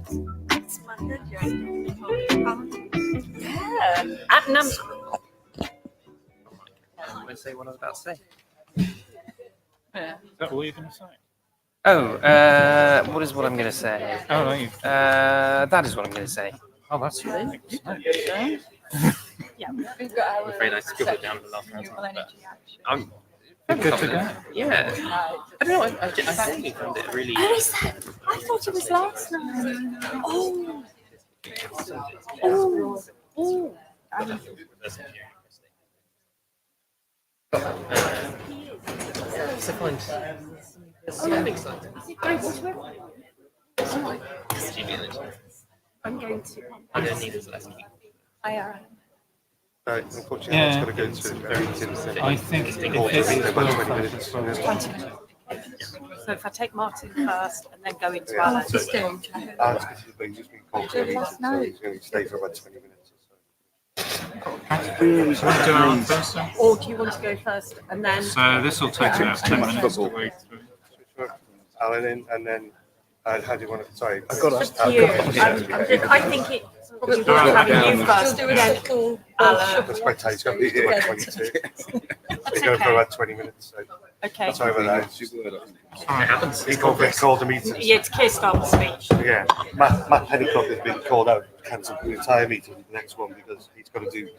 At Nam. I'm going to say what I was about to say. Is that all you're going to say? Oh, what is what I'm going to say? Oh, no, you. That is what I'm going to say. Oh, that's right. Yeah, I'm afraid I scribbled it down the last time. I'm Good to go. Yeah. I don't know. I think found it really. Oh, is that? I thought it was last night. Oh. Oh. Oh. So fine. I'm excited. I'm going to. I don't need this lesson. I am. Unfortunately, it's got to go to meetings. I think it's about 20 minutes. 20 minutes. So if I take Martin first and then go into Alan. But he's just been called to a meeting, so he's going to stay for about 20 minutes or so. Shall we do Alan first then? Or do you want to go first and then? So this will take about 10 minutes to wade through. Alan in, and then how do you want to? Sorry, Up to you. I think it's probably worth having you first. Then Alan. That's quite tight. It's going to be here at 22. It's going for about 20 minutes. So Okay. sorry about that. It happens. He called a meeting. Yeah, it's Keir Starmer's speech. Yeah, Matt Pennycock has been called out, cancelled the entire meeting, the next one, because he's got to do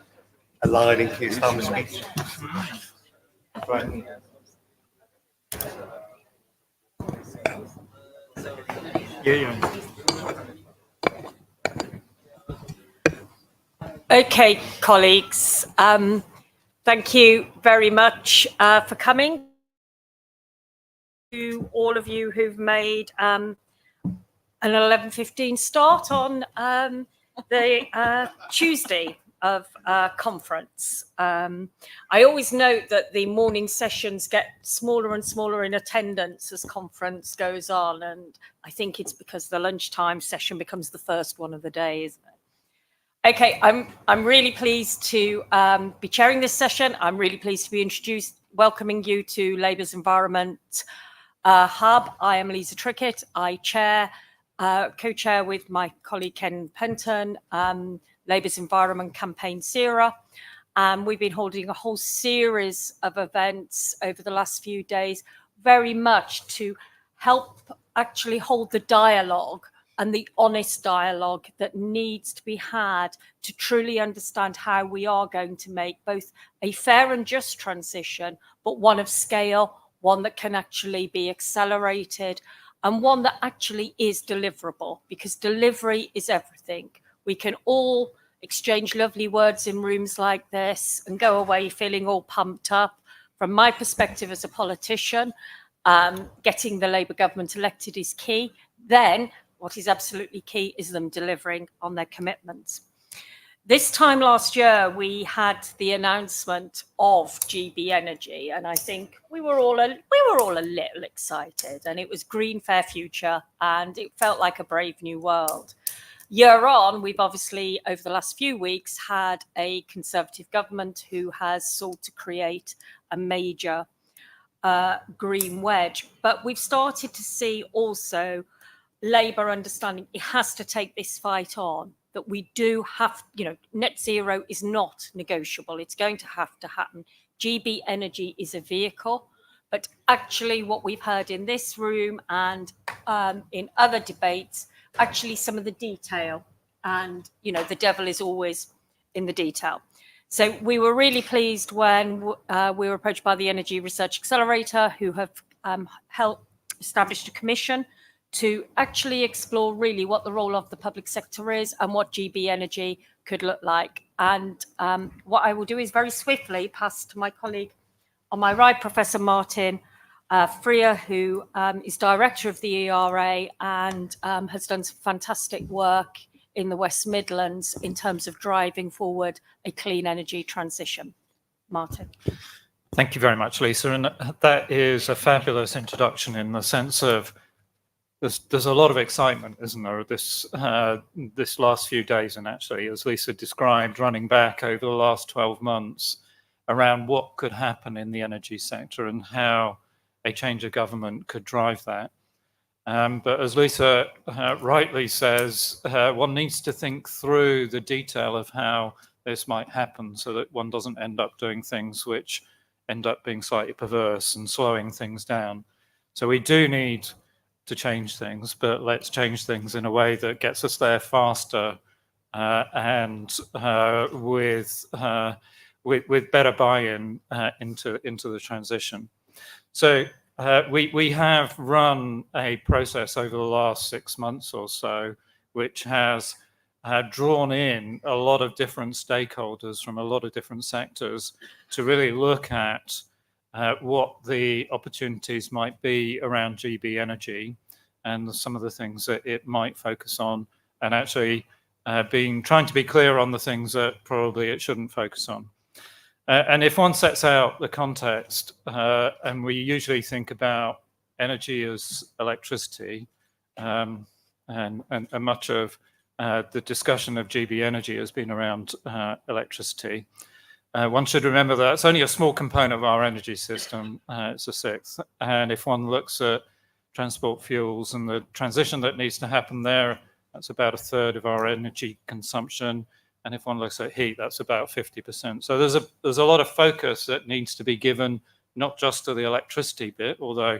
a line in Keir Starmer's speech. Right. Yeah. Okay, colleagues. Thank you very much for coming. To all of you who've made an 11:15 start on the Tuesday of conference. I always note that the morning sessions get smaller and smaller in attendance as conference goes on, and I think it's because the lunchtime session becomes the first one of the day, isn't it? Okay, I'm really pleased to be chairing this session. I'm really pleased to be welcoming you to Labour's Environment Hub. I am Lisa Trickett. I co-chair with my colleague Ken Penton, Labour's Environment Campaign SERA. We've been holding a whole series of events over the last few days, very much to help actually hold the dialogue and the honest dialogue that needs to be had to truly understand how we are going to make both a fair and just transition, but one of scale, one that can actually be accelerated, and one that actually is deliverable, because delivery is everything. We can all exchange lovely words in rooms like this and go away feeling all pumped up. From my perspective as a politician, getting the Labour government elected is key. Then what is absolutely key is them delivering on their commitments. This time last year, we had the announcement of GB Energy, and I think we were all a little excited, and it was green, fair future, and it felt like a brave new world. Year on, we've obviously, over the last few weeks, had a Conservative government who has sought to create a major green wedge, but we've started to see also Labour understanding it has to take this fight on, that we do have, net zero is not negotiable. It's going to have to happen. GB Energy is a vehicle, but actually what we've heard in this room and in other debates, actually some of the detail, and, the devil is always in the detail. So we were really pleased when we were approached by the Energy Research Accelerator, who have helped establish a commission to actually explore really what the role of the public sector is and what GB Energy could look like. And what I will do is very swiftly pass to my colleague on my right, Professor Martin Freer, who is director of the ERA and has done some fantastic work in the West Midlands in terms of driving forward a clean energy transition. Martin. Thank you very much, Lisa. And that is a fabulous introduction in the sense of there's a lot of excitement, isn't there, this last few days, and actually, as Lisa described, running back over the last 12 months around what could happen in the energy sector and how a change of government could drive that. But as Lisa rightly says, one needs to think through the detail of how this might happen so that one doesn't end up doing things which end up being slightly perverse and slowing things down. So we do need to change things, but let's change things in a way that gets us there faster and with better buy-in into the transition. So we have run a process over the last 6 months or so, which has drawn in a lot of different stakeholders from a lot of different sectors to really look at what the opportunities might be around GB Energy and some of the things that it might focus on, and actually trying to be clear on the things that probably it shouldn't focus on. And if one sets out the context, and we usually think about energy as electricity, and much of the discussion of GB Energy has been around electricity, one should remember that it's only a small component of our energy system. It's a sixth. And if one looks at transport fuels and the transition that needs to happen there, that's about a third of our energy consumption. And if one looks at heat, that's about 50%. So there's a lot of focus that needs to be given, not just to the electricity bit, although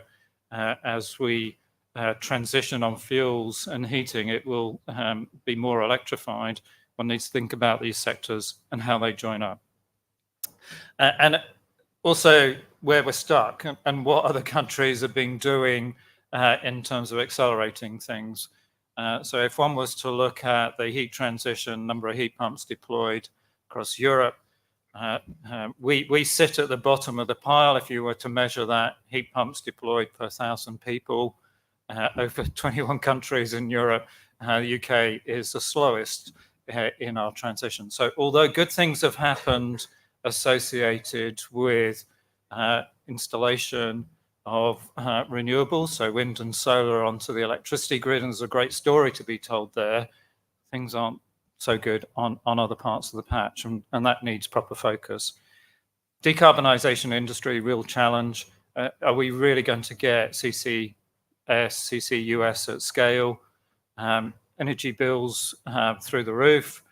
as we transition on fuels and heating, it will be more electrified. One needs to think about these sectors and how they join up. And also where we're stuck and what other countries have been doing in terms of accelerating things. So if one was to look at the heat transition, number of heat pumps deployed across Europe, we sit at the bottom of the pile. If you were to measure that, heat pumps deployed per 1,000 people over 21 countries in Europe, the UK is the slowest in our transition. So although good things have happened associated with installation of renewables, so wind and solar onto the electricity grid, and there's a great story to be told there, things aren't so good on other parts of the patch, and that needs proper focus. Decarbonisation industry, real challenge. Are we really going to get CCS, CCUS at scale? Energy bills through the roof.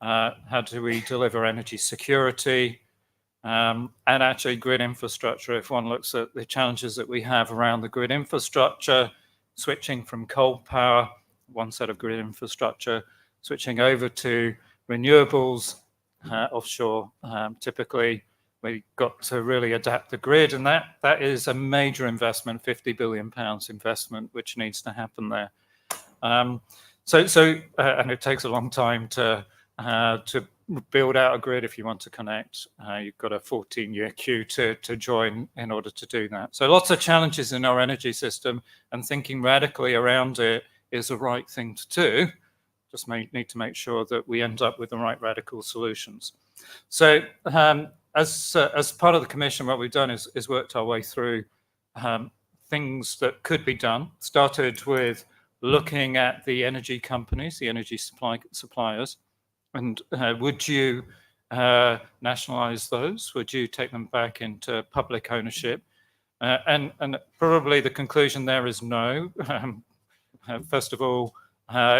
How do we deliver energy security? And actually grid infrastructure, if one looks at the challenges that we have around the grid infrastructure, switching from coal power, one set of grid infrastructure, switching over to renewables, offshore, typically, we've got to really adapt the grid, and that is a major investment, £50 billion investment, which needs to happen there. And it takes a long time to build out a grid. If you want to connect, you've got a 14-year queue to join in order to do that. So lots of challenges in our energy system, and thinking radically around it is the right thing to do. Just need to make sure that we end up with the right radical solutions. So as part of the commission, what we've done is worked our way through things that could be done. Started with looking at the energy companies, the energy suppliers, and would you nationalize those? Would you take them back into public ownership? And probably the conclusion there is no. First of all,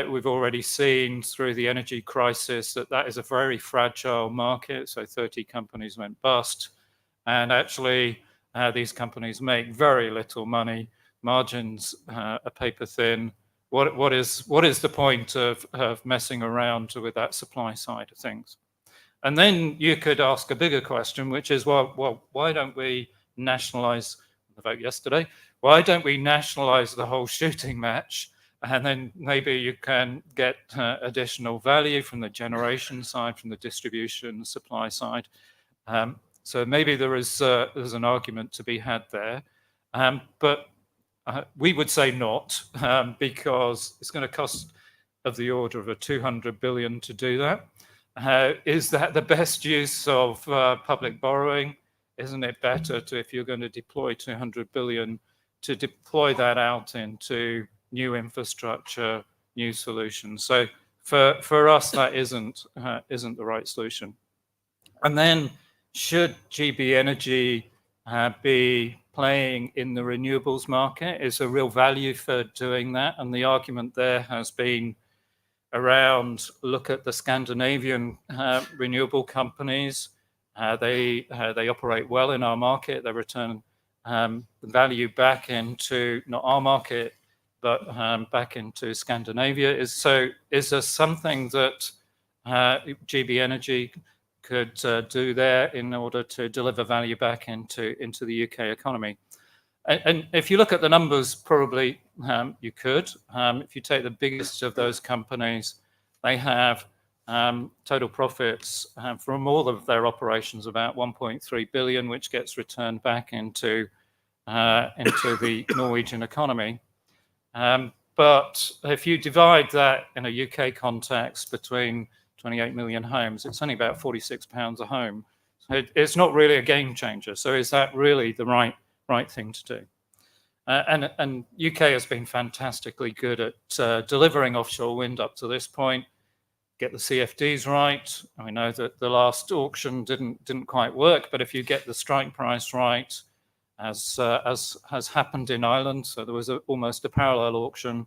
we've already seen through the energy crisis that is a very fragile market. So 30 companies went bust. And actually, these companies make very little money. Margins are paper thin. What is the point of messing around with that supply side of things? And then you could ask a bigger question, which is, well, why don't we nationalize the vote yesterday? Why don't we nationalize the whole shooting match? And then maybe you can get additional value from the generation side, from the distribution supply side. So maybe there's an argument to be had there. But we would say not, because it's going to cost of the order of $200 billion to do that. Is that the best use of public borrowing? Isn't it better to, if you're going to deploy $200 billion, to deploy that out into new infrastructure, new solutions? So for us, that isn't the right solution. And then should GB Energy be playing in the renewables market. Is a real value for doing that. And the argument there has been around, look at the Scandinavian renewable companies. They operate well in our market. They return value back into not our market, but back into Scandinavia. Is there something that GB Energy could do there in order to deliver value back into the UK economy? And if you look at the numbers, probably you could. If you take the biggest of those companies, they have total profits from all of their operations about 1.3 billion, which gets returned back into the Norwegian economy. But if you divide that in a UK context between 28 million homes, it's only about £46 a home. So it's not really a game changer. So is that really the right thing to do? And UK has been fantastically good at delivering offshore wind up to this point. Get the CFDs right. I know that the last auction didn't quite work, but if you get the strike price right, as has happened in Ireland, so there was almost a parallel auction,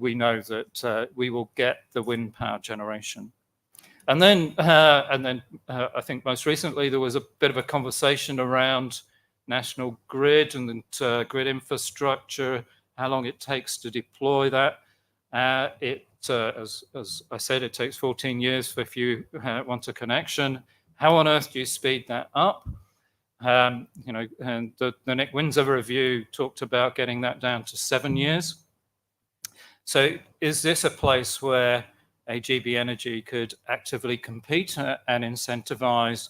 we know that we will get the wind power generation. And then I think most recently there was a bit of a conversation around National Grid and grid infrastructure, how long it takes to deploy that. As I said, it takes 14 years if you want a connection. How on earth do you speed that up? And the Nick Windsor review talked about getting that down to 7 years. So is this a place where GB Energy could actively compete and incentivize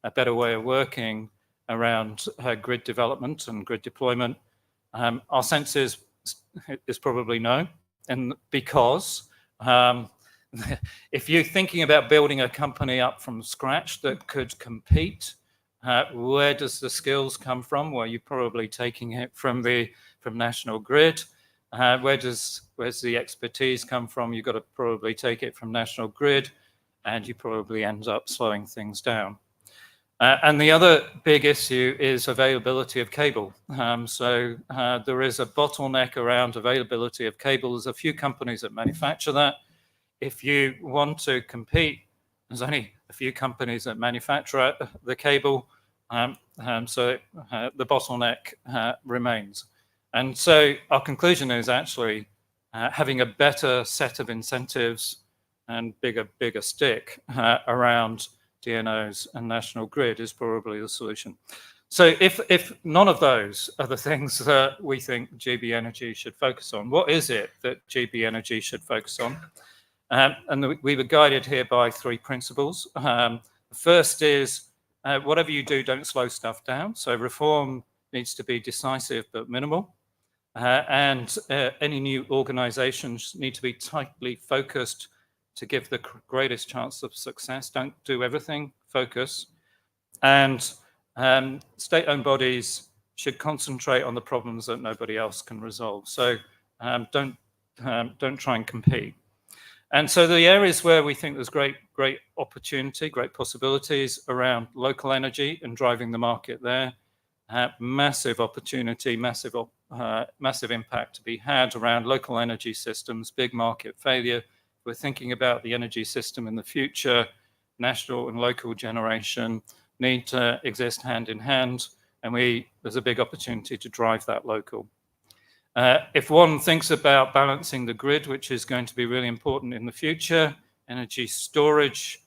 a better way of working around grid development and grid deployment? Our sense is probably no, and because if you're thinking about building a company up from scratch that could compete, where does the skills come from? Well, you're probably taking it from National Grid. Where's the expertise come from? You've got to probably take it from National Grid, and you probably end up slowing things down. And the other big issue is availability of cable. So there is a bottleneck around availability of cable. There's a few companies that manufacture that. If you want to compete, there's only a few companies that manufacture the cable. So the bottleneck remains. And so our conclusion is actually having a better set of incentives and bigger stick around DNOs and National Grid is probably the solution. So if none of those are the things that we think GB Energy should focus on, what is it that GB Energy should focus on? And we were guided here by 3 principles. The first is whatever you do, don't slow stuff down. So reform needs to be decisive but minimal. And any new organizations need to be tightly focused to give the greatest chance of success. Don't do everything, focus. And state-owned bodies should concentrate on the problems that nobody else can resolve. So don't try and compete. And so the areas where we think there's great opportunity, great possibilities around local energy and driving the market there, massive opportunity, massive impact to be had around local energy systems, big market failure. We're thinking about the energy system in the future. National and local generation need to exist hand in hand, and there's a big opportunity to drive that local. If one thinks about balancing the grid, which is going to be really important in the future, energy storage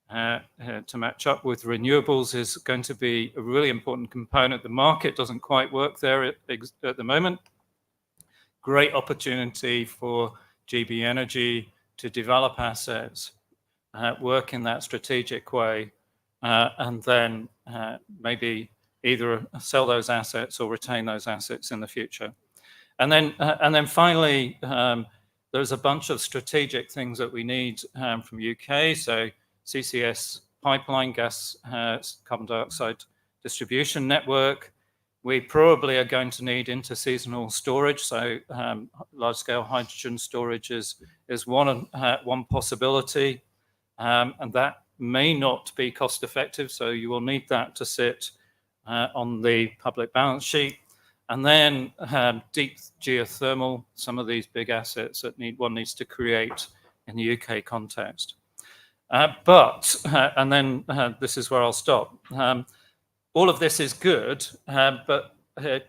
to match up with renewables is going to be a really important component. The market doesn't quite work there at the moment. Great opportunity for GB Energy to develop assets, work in that strategic way, and then maybe either sell those assets or retain those assets in the future. And then finally, there's a bunch of strategic things that we need from UK. So CCS pipeline, gas carbon dioxide distribution network. We probably are going to need interseasonal storage. So large-scale hydrogen storage is one possibility, and that may not be cost-effective. So you will need that to sit on the public balance sheet. And then deep geothermal, some of these big assets that one needs to create in the UK context. And then this is where I'll stop. All of this is good, but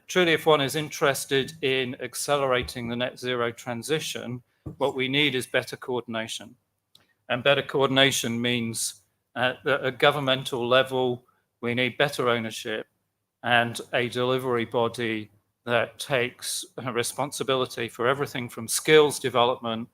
truly, if one is interested in accelerating the net zero transition, what we need is better coordination. And better coordination means at a governmental level, we need better ownership and a delivery body that takes responsibility for everything from skills development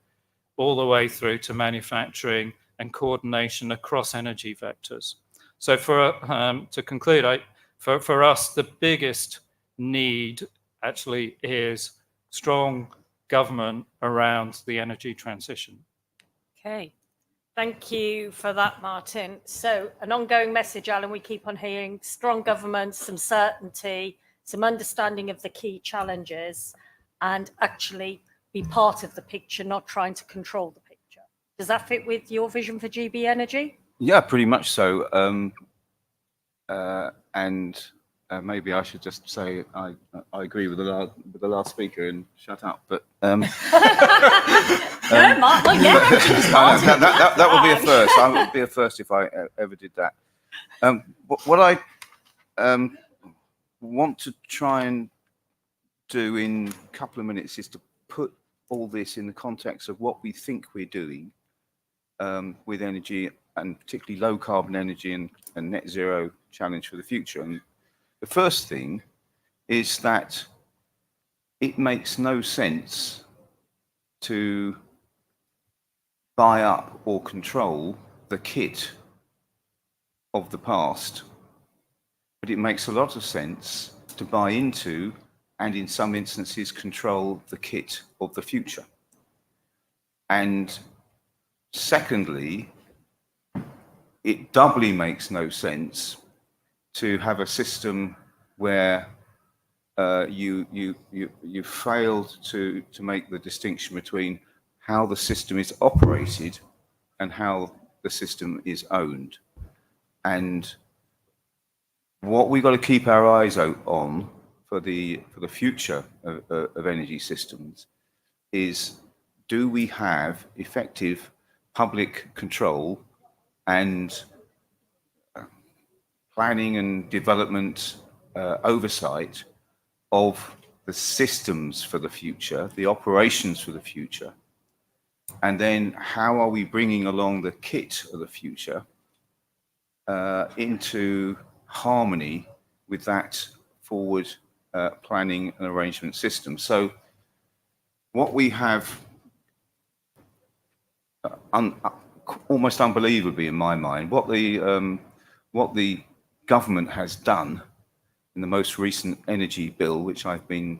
all the way through to manufacturing and coordination across energy vectors. So to conclude, for us, the biggest need actually is strong government around the energy transition. Okay, thank you for that, Martin. So an ongoing message, Alan, we keep on hearing: strong government, some certainty, some understanding of the key challenges, and actually be part of the picture, not trying to control the picture. Does that fit with your vision for GB Energy? Yeah, pretty much so. Maybe I should just say I agree with the last speaker and shut up. But No, Mark, well, yeah, that would be a first. I would be a first if I ever did that. What I want to try and do in a couple of minutes is to put all this in the context of what we think we're doing with energy, and particularly low carbon energy and net zero challenge for the future. And the first thing is that it makes no sense to buy up or control the kit of the past, but it makes a lot of sense to buy into and in some instances control the kit of the future. And secondly, it doubly makes no sense to have a system where you failed to make the distinction between how the system is operated and how the system is owned. And what we've got to keep our eyes on for the future of energy systems is, do we have effective public control and planning and development oversight of the systems for the future, the operations for the future, and then how are we bringing along the kit of the future into harmony with that forward planning and arrangement system. So what we have, almost unbelievably in my mind, what the government has done in the most recent energy bill, which I've been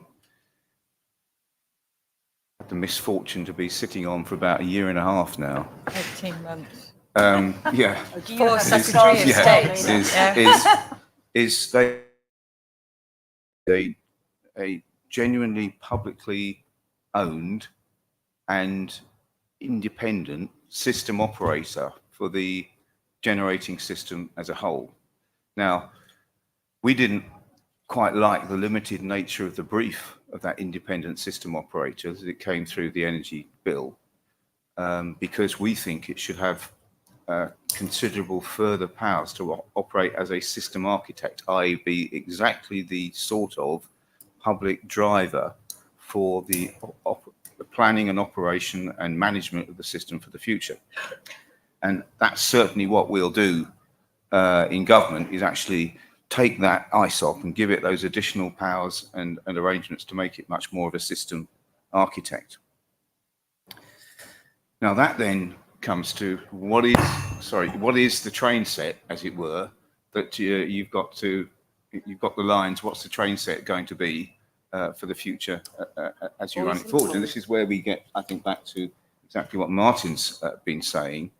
had the misfortune to be sitting on for about 1.5 years now. 18 months. Yeah. For Secretary of State. Is a genuinely publicly owned and independent system operator for the generating system as a whole. Now, we didn't quite like the limited nature of the brief of that independent system operator as it came through the energy bill, because we think it should have considerable further powers to operate as a system architect, i.e. be exactly the sort of public driver for the planning and operation and management of the system for the future. And that's certainly what we'll do in government, is actually take that ISOP and give it those additional powers and arrangements to make it much more of a system architect. Now that then comes to what is the train set, as it were, that you've got the lines, what's the train set going to be for the future as you run it forward. And this is where we get, I think, back to exactly what Martin's been saying.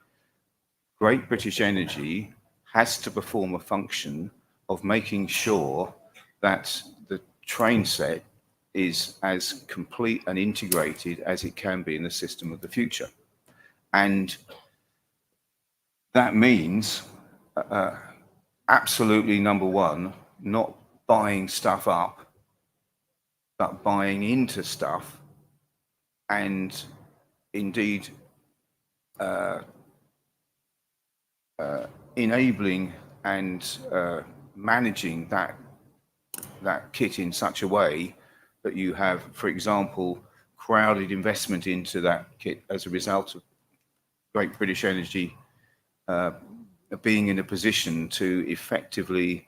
Great British Energy has to perform a function of making sure that the train set is as complete and integrated as it can be in the system of the future. And that means absolutely, number one, not buying stuff up, but buying into stuff, and indeed enabling and managing that kit in such a way that you have, for example, crowded investment into that kit as a result of Great British Energy being in a position to effectively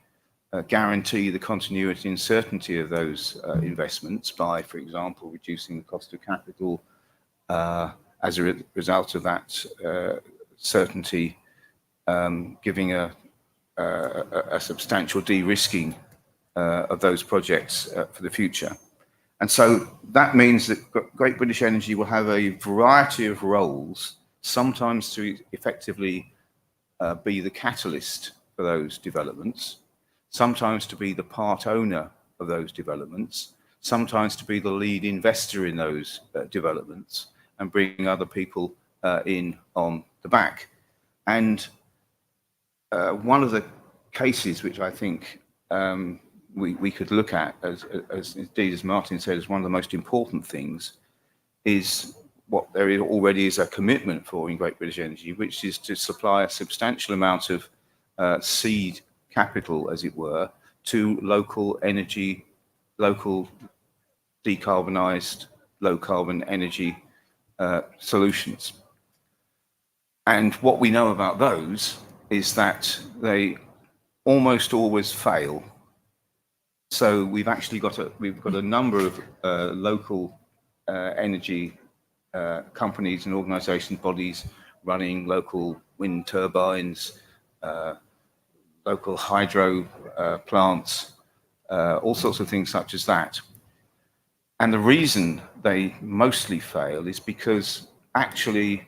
guarantee the continuity and certainty of those investments by, for example, reducing the cost of capital as a result of that certainty, giving a substantial de-risking of those projects for the future. And so that means that Great British Energy will have a variety of roles, sometimes to effectively be the catalyst for those developments, sometimes to be the part owner of those developments, sometimes to be the lead investor in those developments and bring other people in on the back. And one of the cases which I think we could look at, as indeed as Martin said, as one of the most important things, is what there already is a commitment for in Great British Energy, which is to supply a substantial amount of seed capital, as it were, to local energy, local decarbonised, low carbon energy solutions. And what we know about those is that they almost always fail. So we've actually got a number of local energy companies and organisations, bodies running local wind turbines, local hydro plants, all sorts of things such as that. And the reason they mostly fail is because actually,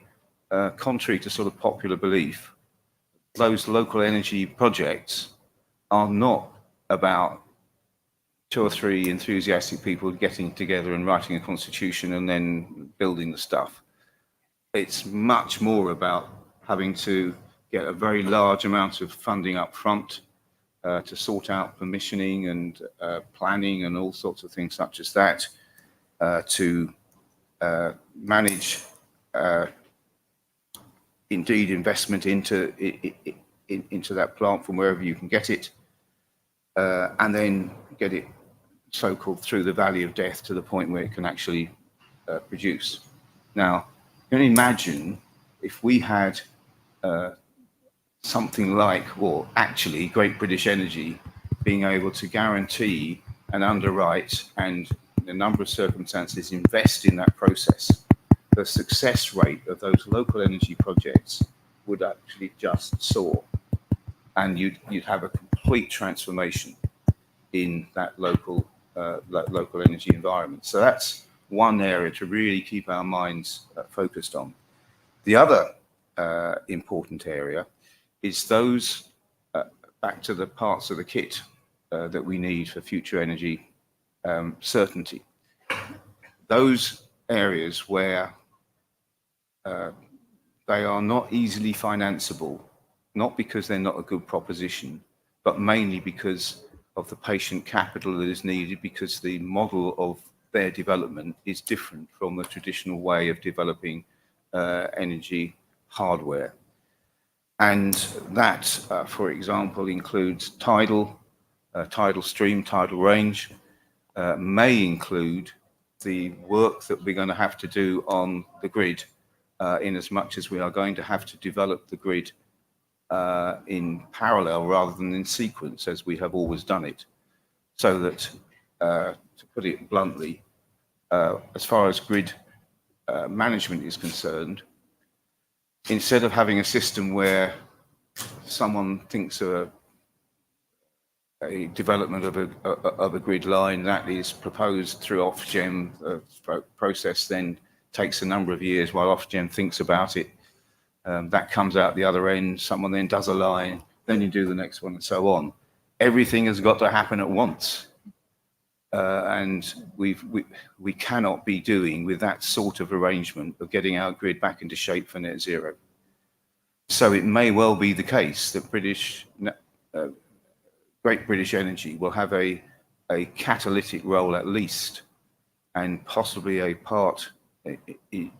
contrary to sort of popular belief, those local energy projects are not about 2 or 3 enthusiastic people getting together and writing a constitution and then building the stuff. It's much more about having to get a very large amount of funding up front to sort out permissioning and planning and all sorts of things such as that, to manage indeed investment into that plant from wherever you can get it, and then get it so-called through the valley of death to the point where it can actually produce. Now, you can imagine if we had something like, or actually Great British Energy being able to guarantee and underwrite and in a number of circumstances invest in that process, the success rate of those local energy projects would actually just soar, and you'd have a complete transformation in that local energy environment. So that's one area to really keep our minds focused on. The other important area is those back to the parts of the kit that we need for future energy certainty. Those areas where they are not easily financeable, not because they're not a good proposition, but mainly because of the patient capital that is needed, because the model of their development is different from the traditional way of developing energy hardware. And that, for example, includes tidal stream, tidal range, may include the work that we're going to have to do on the grid, in as much as we are going to have to develop the grid in parallel rather than in sequence, as we have always done it. So that, to put it bluntly, as far as grid management is concerned, instead of having a system where someone thinks of a development of a grid line that is proposed through Ofgem, process then takes a number of years while Ofgem thinks about it. That comes out the other end, someone then does a line, then you do the next one and so on. Everything has got to happen at once. And we cannot be doing with that sort of arrangement of getting our grid back into shape for net zero. So it may well be the case that Great British Energy will have a catalytic role at least, and possibly a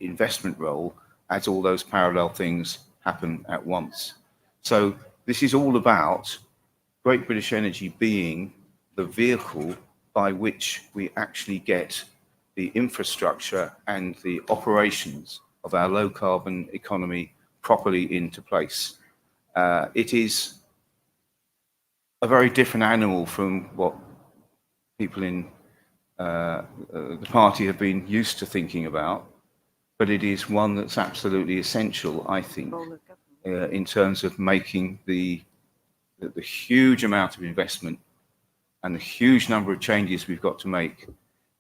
investment role as all those parallel things happen at once. So this is all about Great British Energy being the vehicle by which we actually get the infrastructure and the operations of our low carbon economy properly into place. It is a very different animal from what people in the party have been used to thinking about, but it is one that's absolutely essential, I think, in terms of making the huge amount of investment and the huge number of changes we've got to make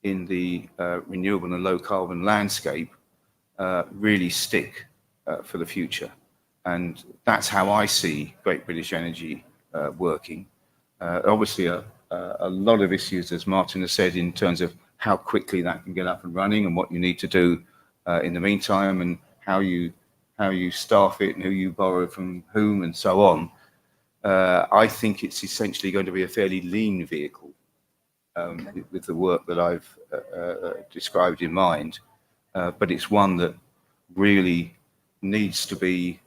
in the renewable and low carbon landscape really stick for the future. And that's how I see Great British Energy working. Obviously, a lot of issues, as Martin has said, in terms of how quickly that can get up and running and what you need to do in the meantime, and how you staff it and who you borrow from whom and so on. I think it's essentially going to be a fairly lean vehicle with the work that I've described in mind, but it's one that really needs to be,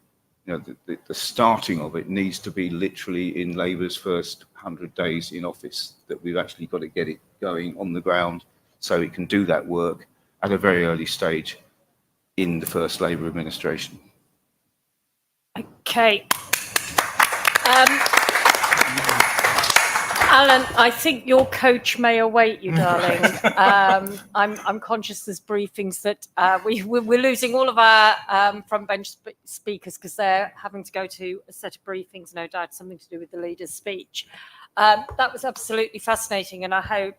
the starting of it needs to be literally in Labour's first 100 days in office, that we've actually got to get it going on the ground so it can do that work at a very early stage in the first Labour administration. Okay. Alan, I think your coach may await you, darling. I'm conscious there's briefings that we're losing all of our front bench speakers because they're having to go to a set of briefings, no doubt, something to do with the leader's speech. That was absolutely fascinating, and I hope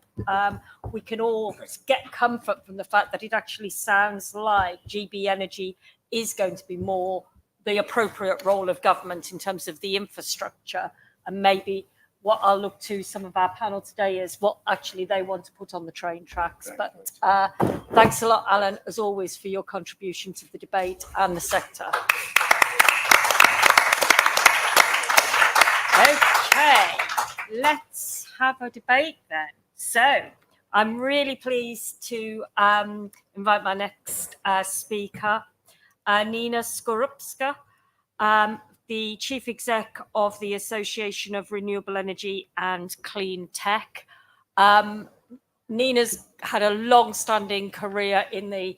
we can all get comfort from the fact that it actually sounds like GB Energy is going to be more the appropriate role of government in terms of the infrastructure, and maybe what I'll look to some of our panel today is what actually they want to put on the train tracks. But thanks a lot, Alan, as always, for your contribution to the debate and the sector. Okay, let's have a debate then. So I'm really pleased to invite my next speaker, Nina Skorupska, the Chief Exec of the Association of Renewable Energy and Clean Tech. Nina's had a long-standing career in the...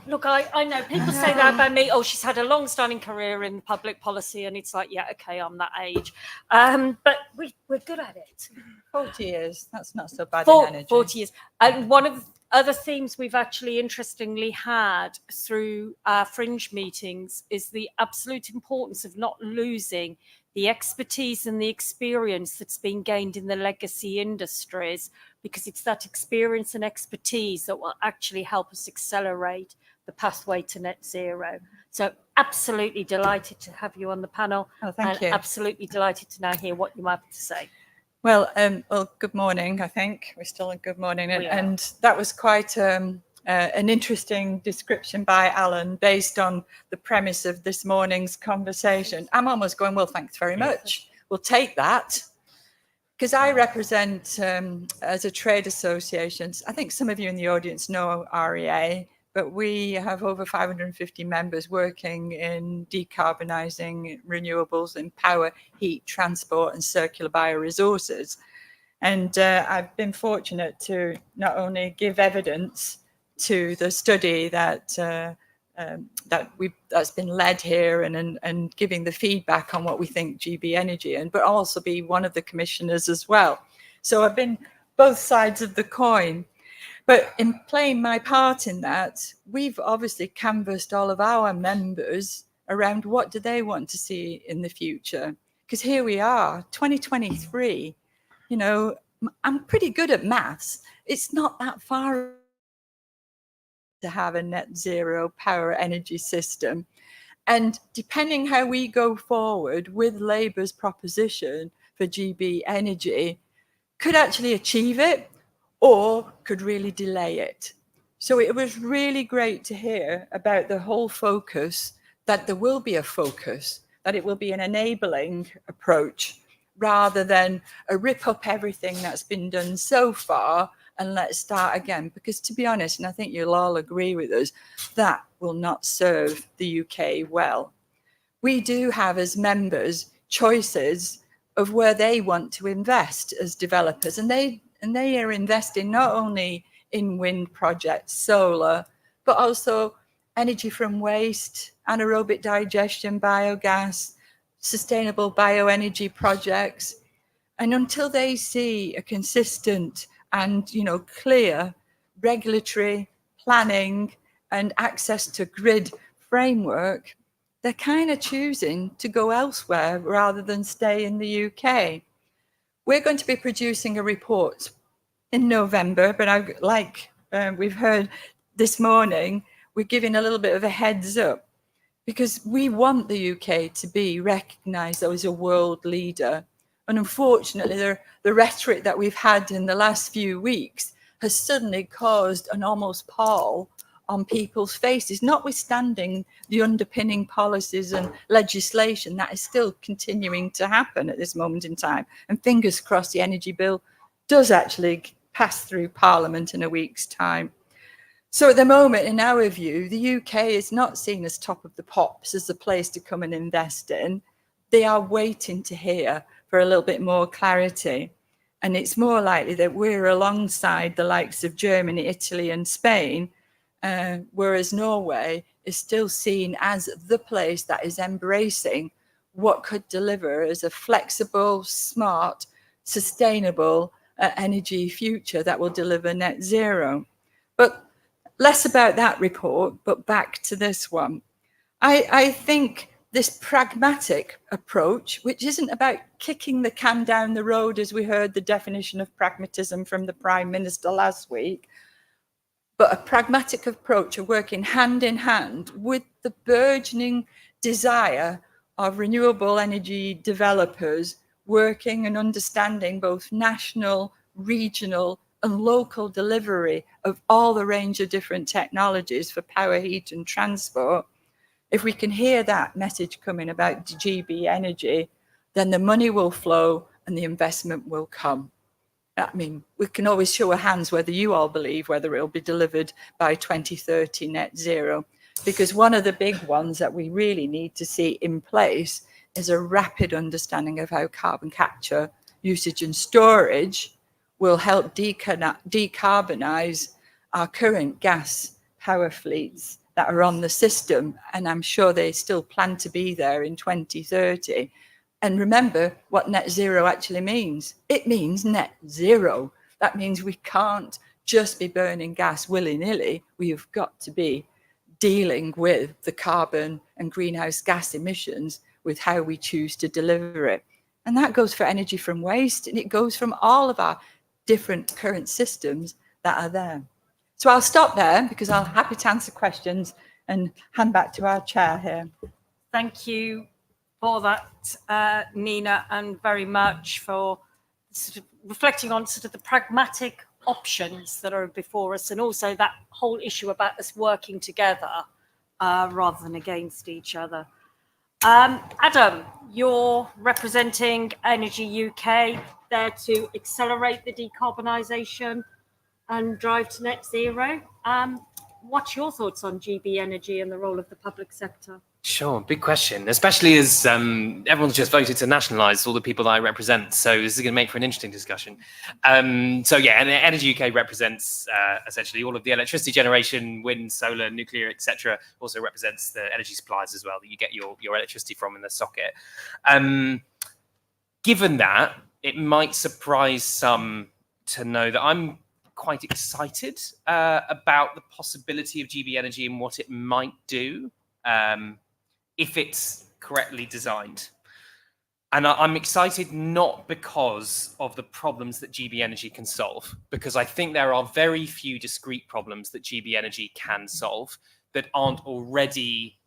Look, I know people say that about me. Oh, she's had a long-standing career in public policy, and it's like, yeah, okay, I'm that age. But we're good at it. 40 years, that's not so bad in energy. 40 years. And one of the other themes we've actually interestingly had through our fringe meetings is the absolute importance of not losing the expertise and the experience that's been gained in the legacy industries, because it's that experience and expertise that will actually help us accelerate the pathway to net zero. So absolutely delighted to have you on the panel. Oh, thank you. Absolutely delighted to now hear what you might have to say. Well, good morning, I think. We're still in good morning. And that was quite an interesting description by Alan based on the premise of this morning's conversation. I'm almost going, well, thanks very much. We'll take that. Because I represent, as a trade association, I think some of you in the audience know REA, but we have over 550 members working in decarbonising renewables in power, heat, transport and circular bioresources. And I've been fortunate to not only give evidence to the study that's been led here and giving the feedback on what we think GB Energy, but also be one of the commissioners as well. So I've been both sides of the coin. But in playing my part in that, we've obviously canvassed all of our members around what do they want to see in the future. Because here we are, 2023, I'm pretty good at maths. It's not that far to have a net zero power energy system. And depending how we go forward with Labour's proposition for GB Energy, could actually achieve it or could really delay it. So it was really great to hear about the whole focus, that there will be a focus, that it will be an enabling approach rather than a rip up everything that's been done so far and let's start again. Because to be honest, and I think you'll all agree with us, that will not serve the UK well. We do have as members choices of where they want to invest as developers, and they are investing not only in wind projects, solar, but also energy from waste, anaerobic digestion, biogas, sustainable bioenergy projects. And until they see a consistent and, you know, clear regulatory planning and access to grid framework, they're kind of choosing to go elsewhere rather than stay in the UK. We're going to be producing a report in November, but we've heard this morning, we're giving a little bit of a heads up because we want the UK to be recognised as a world leader. And unfortunately, the rhetoric that we've had in the last few weeks has suddenly caused an almost pall on people's faces, notwithstanding the underpinning policies and legislation that is still continuing to happen at this moment in time. And fingers crossed the energy bill does actually pass through Parliament in a week's time. So at the moment, in our view, the UK is not seen as top of the pops as a place to come and invest in. They are waiting to hear for a little bit more clarity. And it's more likely that we're alongside the likes of Germany, Italy and Spain, whereas Norway is still seen as the place that is embracing what could deliver as a flexible, smart, sustainable energy future that will deliver net zero. But less about that report, but back to this one. I think this pragmatic approach, which isn't about kicking the can down the road, as we heard the definition of pragmatism from the Prime Minister last week, but a pragmatic approach of working hand in hand with the burgeoning desire of renewable energy developers working and understanding both national, regional and local delivery of all the range of different technologies for power, heat and transport. If we can hear that message coming about GB Energy, then the money will flow and the investment will come. I mean, we can always show of hands whether you all believe whether it'll be delivered by 2030 net zero, because one of the big ones that we really need to see in place is a rapid understanding of how carbon capture, usage and storage will help decarbonize our current gas power fleets that are on the system. And I'm sure they still plan to be there in 2030. And remember what net zero actually means. It means net zero. That means we can't just be burning gas willy-nilly. We've got to be dealing with the carbon and greenhouse gas emissions with how we choose to deliver it. And that goes for energy from waste, and it goes from all of our different current systems that are there. So I'll stop there because I'm happy to answer questions and hand back to our chair here. Thank you for that, Nina, and very much for sort of reflecting on sort of the pragmatic options that are before us, and also that whole issue about us working together rather than against each other. Adam, you're representing Energy UK there to accelerate the decarbonisation and drive to net zero. What's your thoughts on GB Energy and the role of the public sector? Sure, big question, especially as everyone's just voted to nationalise all the people that I represent. So this is going to make for an interesting discussion. So yeah, and Energy UK represents essentially all of the electricity generation, wind, solar, nuclear, etc. Also represents the energy suppliers as well that you get your electricity from in the socket. Given that, it might surprise some to know that I'm quite excited about the possibility of GB Energy and what it might do. If it's correctly designed. And I'm excited not because of the problems that GB Energy can solve, because I think there are very few discrete problems that GB Energy can solve that aren't already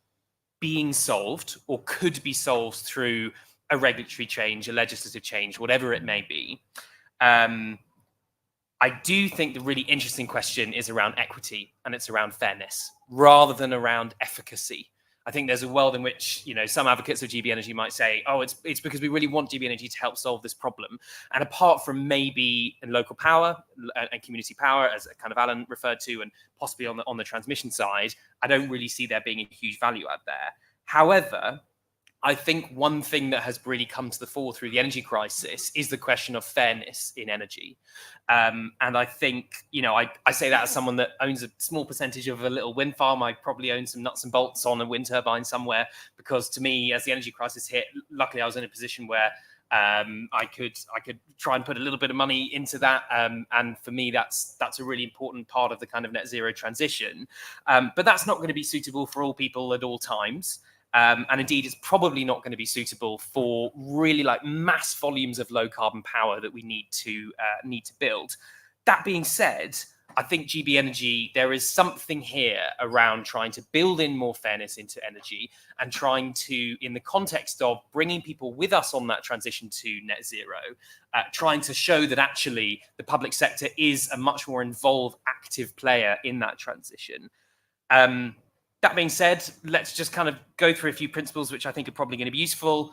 being solved or could be solved through a regulatory change, a legislative change, whatever it may be. I do think the really interesting question is around equity and it's around fairness rather than around efficacy. I think there's a world in which, some advocates of GB Energy might say, oh, it's because we really want GB Energy to help solve this problem. And apart from maybe in local power and community power, as kind of Alan referred to, and possibly on the transmission side, I don't really see there being a huge value out there. However, I think one thing that has really come to the fore through the energy crisis is the question of fairness in energy. And I think, I say that as someone that owns a small percentage of a little wind farm. I probably own some nuts and bolts on a wind turbine somewhere, because to me, as the energy crisis hit, luckily I was in a position where I could try and put a little bit of money into that. And for me, that's a really important part of the kind of net zero transition. But that's not going to be suitable for all people at all times. And indeed, it's probably not going to be suitable for really like mass volumes of low carbon power that we need to build. That being said, I think GB Energy, there is something here around trying to build in more fairness into energy and trying to, in the context of bringing people with us on that transition to net zero, trying to show that actually the public sector is a much more involved, active player in that transition. That being said, let's just kind of go through a few principles which I think are probably going to be useful.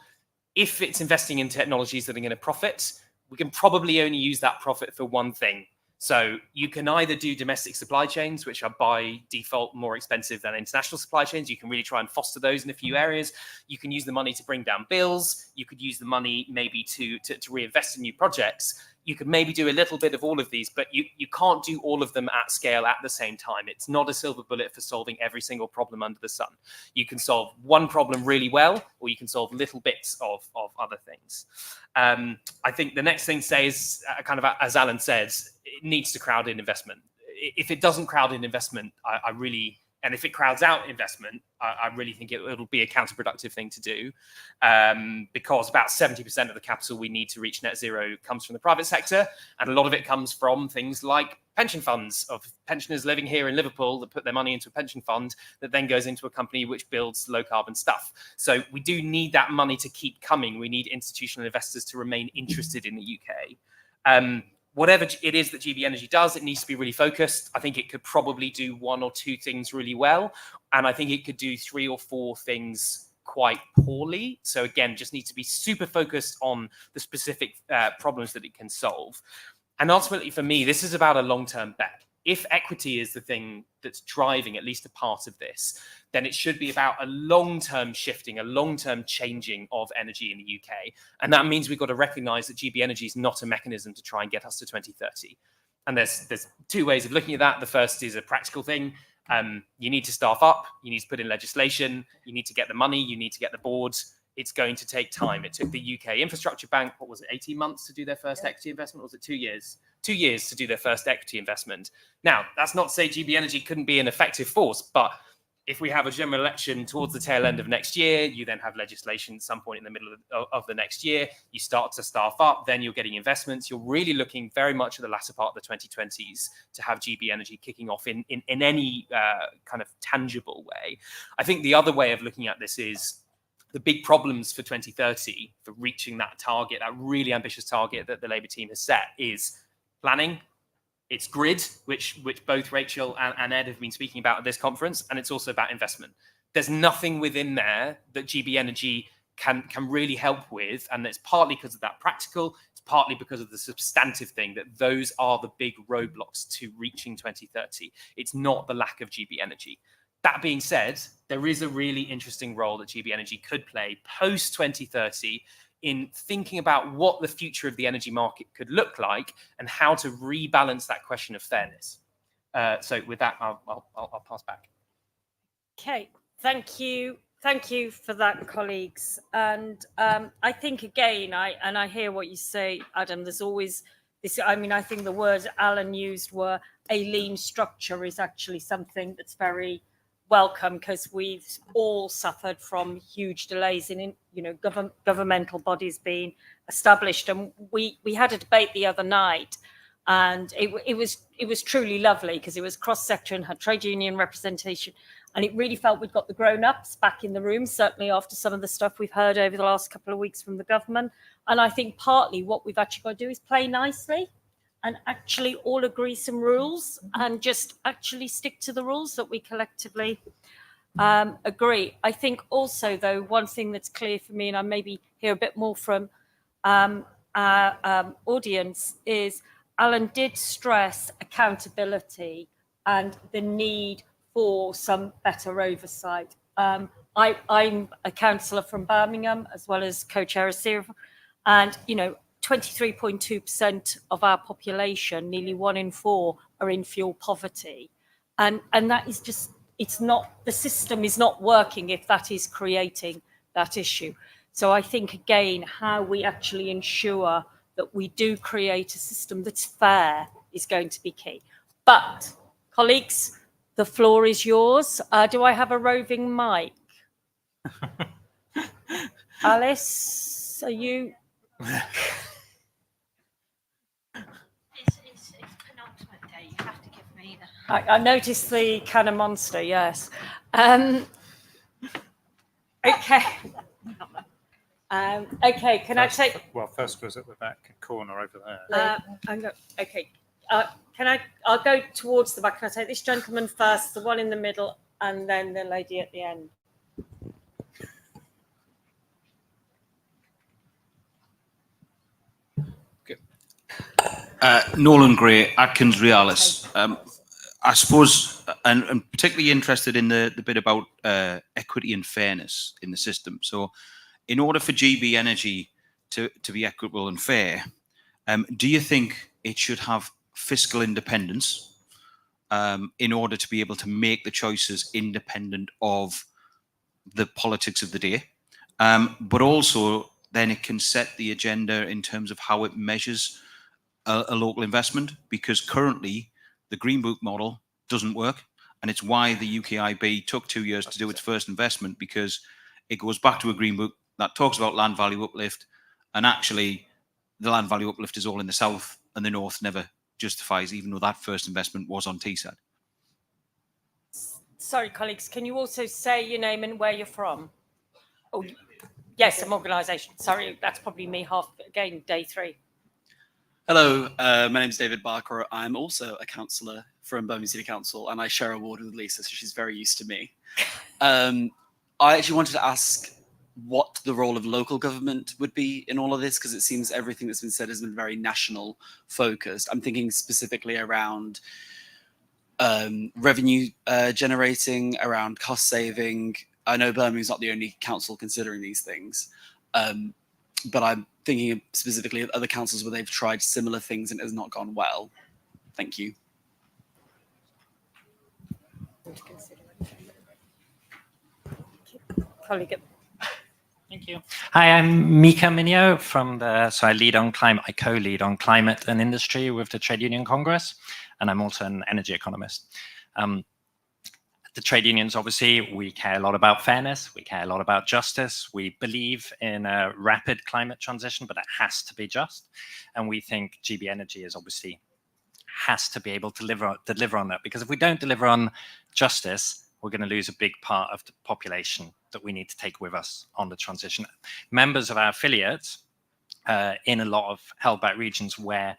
If it's investing in technologies that are going to profit, we can probably only use that profit for one thing. So you can either do domestic supply chains, which are by default more expensive than international supply chains. You can really try and foster those in a few areas. You can use the money to bring down bills. You could use the money maybe to reinvest in new projects. You could maybe do a little bit of all of these, but you can't do all of them at scale at the same time. It's not a silver bullet for solving every single problem under the sun. You can solve one problem really well, or you can solve little bits of other things. I think the next thing to say is, kind of as Alan says, it needs to crowd in investment. If it doesn't crowd in investment, and if it crowds out investment, I really think it'll be a counterproductive thing to do, because about 70% of the capital we need to reach net zero comes from the private sector. And a lot of it comes from things like pension funds of pensioners living here in Liverpool that put their money into a pension fund that then goes into a company which builds low carbon stuff. So we do need that money to keep coming. We need institutional investors to remain interested in the UK. Whatever it is that GB Energy does, it needs to be really focused. I think it could probably do one or two things really well. And I think it could do 3 or 4 things quite poorly. So again, just needs to be super focused on the specific problems that it can solve. And ultimately for me, this is about a long-term bet. If equity is the thing that's driving at least a part of this, then it should be about a long-term shifting, a long-term changing of energy in the UK. And that means we've got to recognize that GB Energy is not a mechanism to try and get us to 2030. And there's 2 ways of looking at that. The first is a practical thing. You need to staff up, you need to put in legislation, you need to get the money, you need to get the boards. It's going to take time. It took the UK Infrastructure Bank, 18 months to do their first equity investment? Or was it 2 years? 2 years to do their first equity investment. Now, that's not to say GB Energy couldn't be an effective force, but if we have a general election towards the tail end of next year, you then have legislation at some point in the middle of the next year, you start to staff up, then you're getting investments. You're really looking very much at the latter part of the 2020s to have GB Energy kicking off in any kind of tangible way. I think the other way of looking at this is the big problems for 2030, for reaching that target, that really ambitious target that the Labour team has set, is planning, it's grid, which both Rachel and Ed have been speaking about at this conference, and it's also about investment. There's nothing within there that GB Energy can really help with, and it's partly because of that practical, it's partly because of the substantive thing, that those are the big roadblocks to reaching 2030. It's not the lack of GB Energy. That being said, there is a really interesting role that GB Energy could play post 2030 in thinking about what the future of the energy market could look like and how to rebalance that question of fairness. So with that, I'll pass back. Okay, thank you. Thank you for that, colleagues. And I think, again, I hear what you say, Adam, there's always this, I think the words Alan used were a lean structure is actually something that's very welcome, because we've all suffered from huge delays in governmental bodies being established. And we had a debate the other night, and it was truly lovely, because it was cross-sector and had trade union representation, and it really felt we'd got the grown-ups back in the room, certainly after some of the stuff we've heard over the last couple of weeks from the government. And I think partly what we've actually got to do is play nicely and actually all agree some rules and just actually stick to the rules that we collectively agree. I think also, though, one thing that's clear for me, and I maybe hear a bit more from our audience, is Alan did stress accountability and the need for some better oversight. I'm a councillor from Birmingham as well as co-chair of CERA, and 23.2% of our population, nearly 1 in 4, are in fuel poverty, and that is just, it's not, the system is not working if that is creating that issue. So I think, again, how we actually ensure that we do create a system that's fair is going to be key. But, colleagues, the floor is yours. Do I have a roving mic? Alice, are you? It's penultimate day. You have to give me the. I noticed the can of Monster, yes. Okay. Okay, can I take? Well, first was at the back corner over there. Okay. I'll go towards the back. Can I take this gentleman first, the one in the middle, and then the lady at the end? Nolan Gray, Atkins Realis. I suppose, and particularly interested in the bit about equity and fairness in the system. So, in order for GB Energy to be equitable and fair, do you think it should have fiscal independence in order to be able to make the choices independent of the politics of the day? But also, then it can set the agenda in terms of how it measures a local investment, because currently the Green Book model doesn't work, and it's why the UKIB took 2 years to do its first investment, because it goes back to a Green Book that talks about land value uplift, and actually the land value uplift is all in the south, and the north never justifies, even though that first investment was on Teesside. Sorry, colleagues, can you also say your name and where you're from? Oh, yes, some organisation. Sorry, that's probably me again, day 3. Hello, my name is David Barker. I'm also a councillor from Birmingham City Council, and I share a ward with Lisa, so she's very used to me. I actually wanted to ask what the role of local government would be in all of this, because it seems everything that's been said has been very national focused. I'm thinking specifically around revenue generating, around cost saving. I know Birmingham's not the only council considering these things, but I'm thinking specifically of other councils where they've tried similar things and it has not gone well. Thank you. Colleague. Thank you. Hi, I'm Mika Minio from I lead on climate, I co-lead on climate and industry with the Trade Union Congress, and I'm also an energy economist. The trade unions, obviously, we care a lot about fairness, we care a lot about justice, we believe in a rapid climate transition, but it has to be just. And we think GB Energy is obviously has to be able to deliver on that, because if we don't deliver on justice, we're going to lose a big part of the population that we need to take with us on the transition. Members of our affiliates in a lot of held-back regions where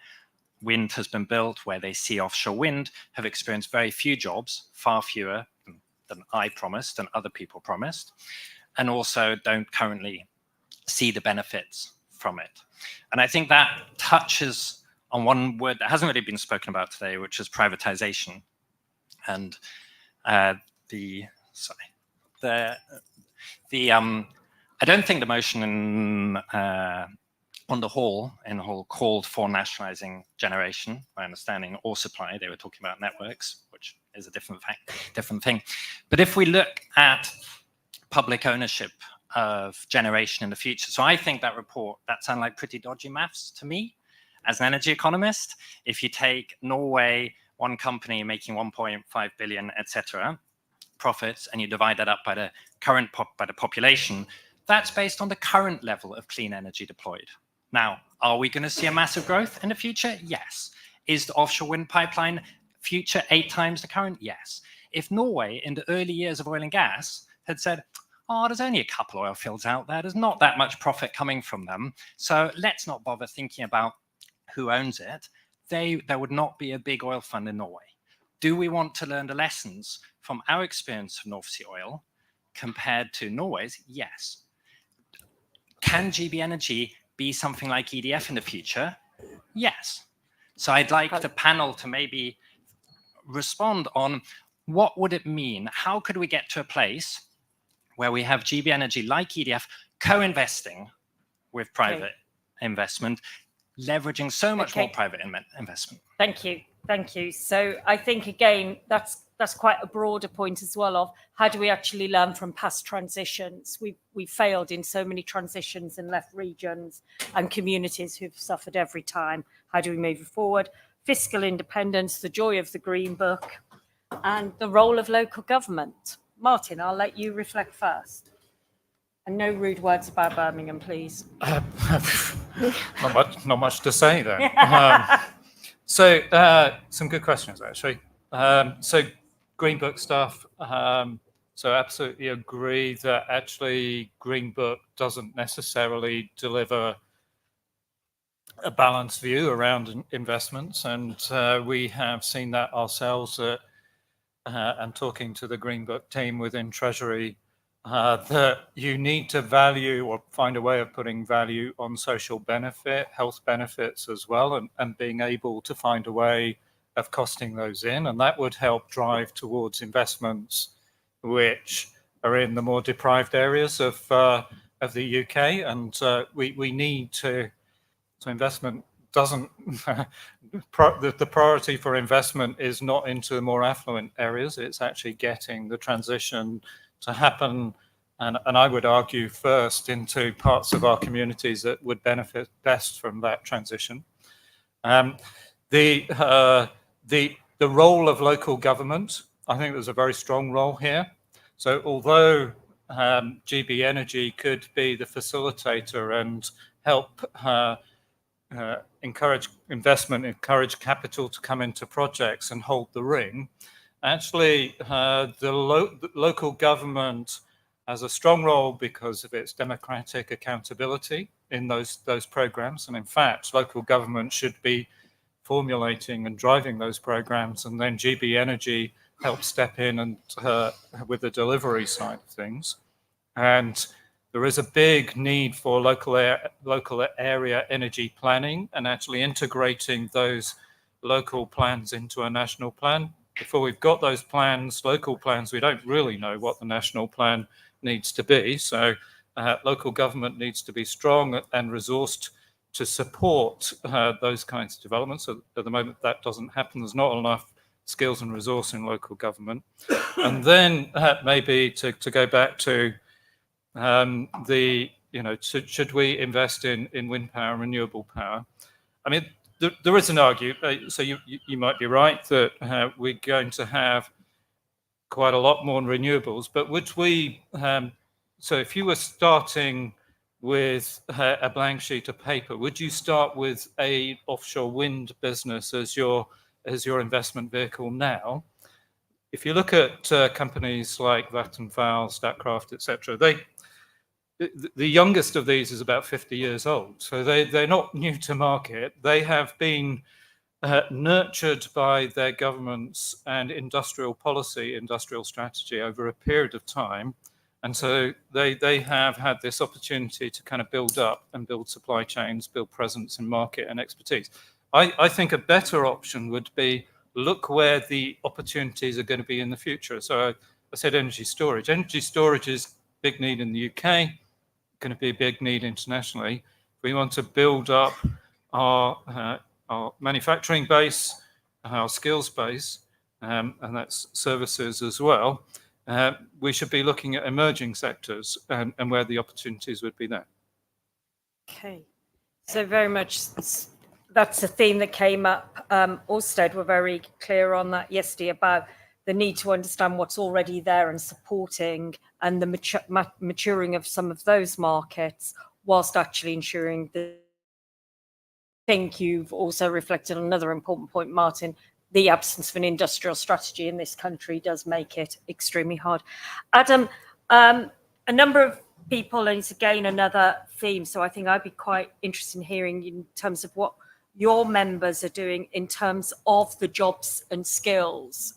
wind has been built, where they see offshore wind, have experienced very few jobs, far fewer than I promised and other people promised, and also don't currently see the benefits from it. And I think that touches on one word that hasn't really been spoken about today, which is privatization. And I don't think the motion on the whole called for nationalizing generation, my understanding, or supply. They were talking about networks, which is a different thing. But if we look at public ownership of generation in the future, so I think that report, that sounds like pretty dodgy maths to me as an energy economist. If you take Norway, one company making 1.5 billion, etc., profits, and you divide that up by the current by the population, that's based on the current level of clean energy deployed. Now, are we going to see a massive growth in the future? Yes. Is the offshore wind pipeline future 8 times the current? Yes. If Norway, in the early years of oil and gas, had said, oh, there's only a couple oil fields out there, there's not that much profit coming from them, so let's not bother thinking about who owns it, there would not be a big oil fund in Norway. do we want to learn the lessons from our experience of North Sea oil compared to Norway's? Yes. Can GB Energy be something like EDF in the future? Yes. So I'd like the panel to maybe respond on what would it mean? How could we get to a place where we have GB Energy like EDF co-investing with private investment, leveraging so much more private investment? Thank you. Thank you. So I think, again, that's quite a broader point as well of how do we actually learn from past transitions? We failed in so many transitions and left regions and communities who've suffered every time. How do we move forward? Fiscal independence, the joy of the Green Book, and the role of local government. Martin, I'll let you reflect first. And no rude words about Birmingham, please. Not much to say there. So some good questions, actually. So Green Book stuff. So absolutely agree that actually Green Book doesn't necessarily deliver a balanced view around investments. And we have seen that ourselves and talking to the Green Book team within Treasury, that you need to value or find a way of putting value on social benefit, health benefits as well, and being able to find a way of costing those in. And that would help drive towards investments which are in the more deprived areas of the UK. And we need to, so investment doesn't, the priority for investment is not into the more affluent areas. It's actually getting the transition to happen, and I would argue first into parts of our communities that would benefit best from that transition. The role of local government, I think there's a very strong role here. So although GB Energy could be the facilitator and help encourage investment, encourage capital to come into projects and hold the ring, actually, the local government has a strong role because of its democratic accountability in those programs. And in fact, local government should be formulating and driving those programs, and then GB Energy helps step in and with the delivery side of things. And there is a big need for local area energy planning and actually integrating those local plans into a national plan. Before we've got those plans, local plans, we don't really know what the national plan needs to be. So local government needs to be strong and resourced to support those kinds of developments. So at the moment, that doesn't happen. There's not enough skills and resource in local government. And then maybe to go back to should we invest in wind power and renewable power? I mean, there is an argument, so you might be right that we're going to have quite a lot more renewables, but would we, so if you were starting with a blank sheet of paper, would you start with a offshore wind business as your investment vehicle now? If you look at companies like Vattenfall, Statkraft, etc., the youngest of these is about 50 years old, so they're not new to market. They have been nurtured by their governments and industrial policy, industrial strategy over a period of time. And so they have had this opportunity to kind of build up and build supply chains, build presence in market and expertise. I think a better option would be look where the opportunities are going to be in the future. So I said energy storage. Energy storage is big need in the UK, going to be a big need internationally. We want to build up our manufacturing base, our skills base, and that's services as well. We should be looking at emerging sectors and where the opportunities would be there. Okay, so very much that's a theme that came up. Ørsted were very clear on that yesterday about the need to understand what's already there and supporting and the maturing of some of those markets whilst actually ensuring that. I think you've also reflected on another important point, Martin. The absence of an industrial strategy in this country does make it extremely hard. Adam, a number of people, and it's again another theme, so I think I'd be quite interested in hearing in terms of what your members are doing in terms of the jobs and skills.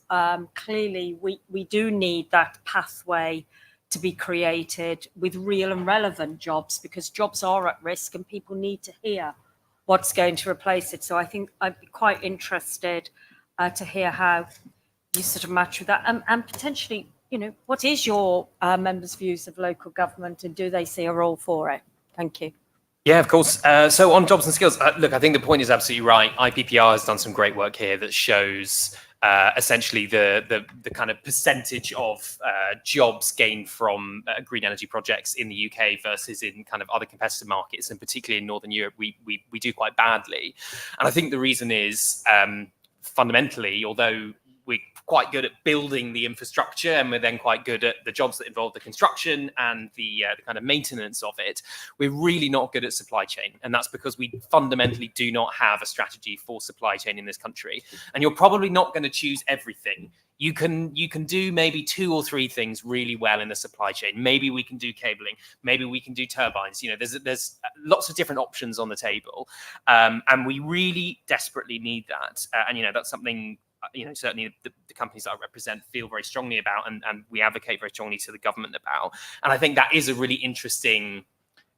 Clearly, we do need that pathway to be created with real and relevant jobs, because jobs are at risk and people need to hear what's going to replace it. So I think I'd be quite interested to hear how you sort of match with that, and potentially, what is your members' views of local government, and do they see a role for it? Thank you. Yeah, of course. So on jobs and skills, look, I think the point is absolutely right. IPPR has done some great work here that shows essentially the kind of percentage of jobs gained from green energy projects in the UK versus in kind of other competitive markets, and particularly in Northern Europe, we do quite badly. And I think the reason is fundamentally, although we're quite good at building the infrastructure, and we're then quite good at the jobs that involve the construction and the kind of maintenance of it, we're really not good at supply chain. And that's because we fundamentally do not have a strategy for supply chain in this country. And you're probably not going to choose everything. You can do maybe 2 or 3 things really well in the supply chain. Maybe we can do cabling. Maybe we can do turbines. There's lots of different options on the table, and we really desperately need that. And that's something certainly the companies that I represent feel very strongly about, and we advocate very strongly to the government about. And I think that is a really interesting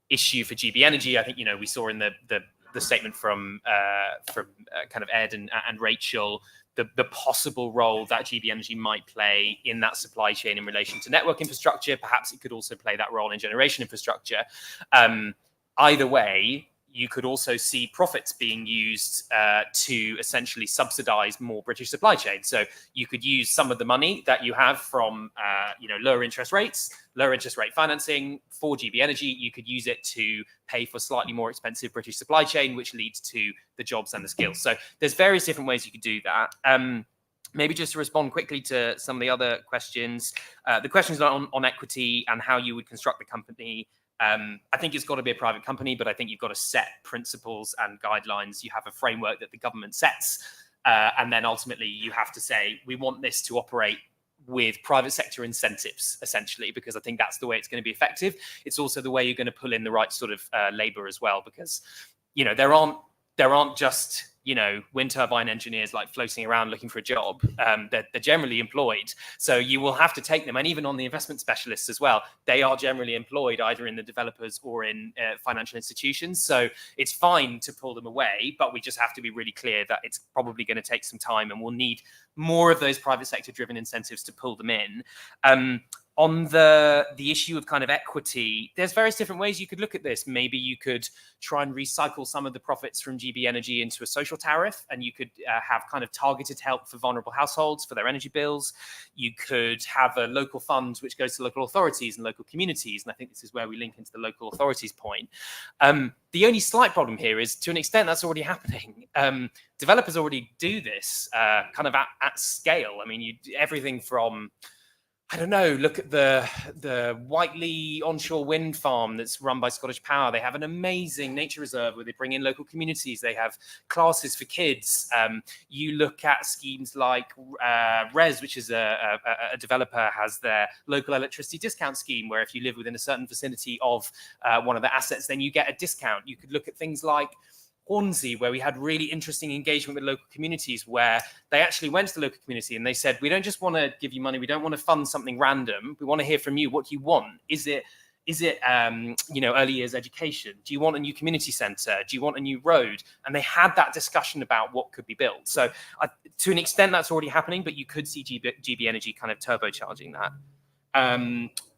issue for GB Energy. I think we saw in the statement from kind of Ed and Rachel the possible role that GB Energy might play in that supply chain in relation to network infrastructure. Perhaps it could also play that role in generation infrastructure. Either way, you could also see profits being used to essentially subsidize more British supply chain. So you could use some of the money that you have from lower interest rate financing for GB Energy. You could use it to pay for slightly more expensive British supply chain, which leads to the jobs and the skills. So there's various different ways you could do that. Maybe just to respond quickly to some of the other questions. The questions on equity and how you would construct the company. I think it's got to be a private company, but I think you've got to set principles and guidelines. You have a framework that the government sets, and then ultimately you have to say, we want this to operate with private sector incentives, essentially, because I think that's the way it's going to be effective. It's also the way you're going to pull in the right sort of labour as well, because there aren't just wind turbine engineers like floating around looking for a job. They're generally employed. So you will have to take them. And even on the investment specialists as well, they are generally employed either in the developers or in financial institutions. So it's fine to pull them away, but we just have to be really clear that it's probably going to take some time, and we'll need more of those private sector driven incentives to pull them in. On the issue of kind of equity, there's various different ways you could look at this. Maybe you could try and recycle some of the profits from GB Energy into a social tariff, and you could have kind of targeted help for vulnerable households for their energy bills. You could have a local fund which goes to local authorities and local communities, and I think this is where we link into the local authorities point. The only slight problem here is, to an extent, that's already happening. Developers already do this kind of at scale. I mean, everything from, I don't know, look at the Whiteley onshore wind farm that's run by Scottish Power. They have an amazing nature reserve where they bring in local communities. They have classes for kids. You look at schemes like RES, which is a developer, has their local electricity discount scheme, where if you live within a certain vicinity of one of the assets, then you get a discount. You could look at things like Hornsey, where we had really interesting engagement with local communities, where they actually went to the local community and they said, we don't just want to give you money, we don't want to fund something random, we want to hear from you. What do you want? Is it early years education? Do you want a new community centre? Do you want a new road? And they had that discussion about what could be built. So to an extent that's already happening, but you could see GB Energy kind of turbocharging that.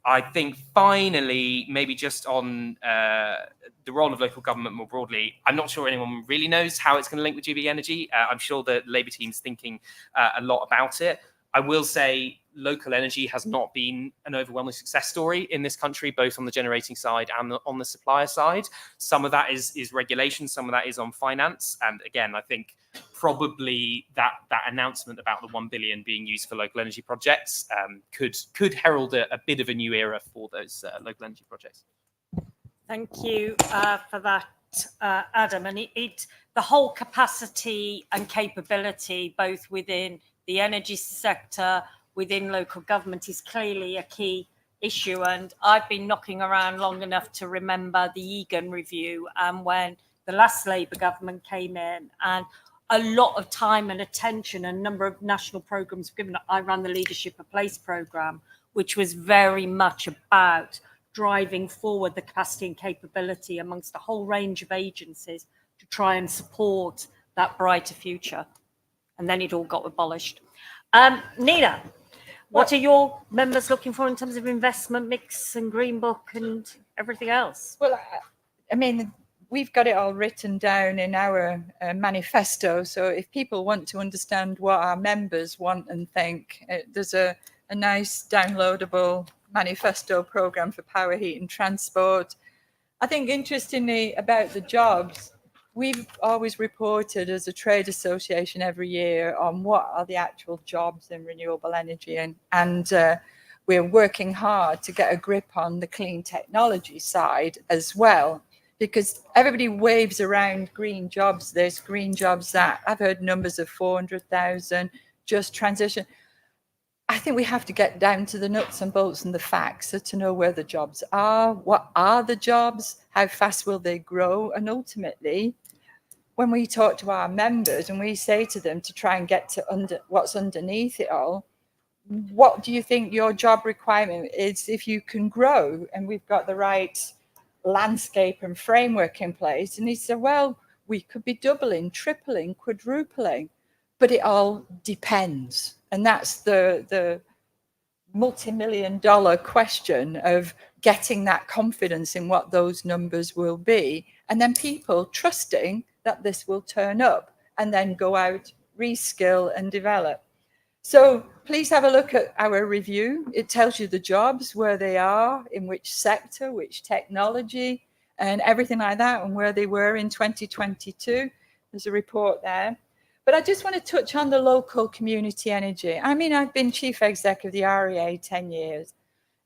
I think finally, maybe just on the role of local government more broadly, I'm not sure anyone really knows how it's going to link with GB Energy. I'm sure the Labour team's thinking a lot about it. I will say local energy has not been an overwhelming success story in this country, both on the generating side and on the supplier side. Some of that is regulation, some of that is on finance. And again, I think probably that announcement about the 1 billion being used for local energy projects could herald a bit of a new era for those local energy projects. Thank you for that, Adam. And the whole capacity and capability, both within the energy sector, within local government, is clearly a key issue. And I've been knocking around long enough to remember the Egan review, and when the last Labour government came in, and a lot of time and attention, and a number of national programmes given. I ran the Leadership of Place programme, which was very much about driving forward the capacity and capability amongst a whole range of agencies to try and support that brighter future. And then it all got abolished. Nina, what are your members looking for in terms of investment mix and Green Book and everything else? Well, I mean, we've got it all written down in our manifesto. So if people want to understand what our members want and think, there's a nice downloadable manifesto program for power, heat and transport. I think interestingly about the jobs, we've always reported as a trade association every year on what are the actual jobs in renewable energy, and we're working hard to get a grip on the clean technology side as well, because everybody waves around green jobs this, green jobs that. I've heard numbers of 400,000, just transition. I think we have to get down to the nuts and bolts and the facts to know where the jobs are, what are the jobs, how fast will they grow, and ultimately, when we talk to our members and we say to them to try and get to what's underneath it all, what do you think your job requirement is if you can grow? And we've got the right landscape and framework in place. And he said, well, we could be doubling, tripling, quadrupling, but it all depends. And that's the multi-million-dollar question of getting that confidence in what those numbers will be, and then people trusting that this will turn up and then go out, reskill and develop. So please have a look at our review. It tells you the jobs, where they are, in which sector, which technology, and everything like that, and where they were in 2022. There's a report there. But I just want to touch on the local community energy. I mean, I've been chief exec of the REA 10 years,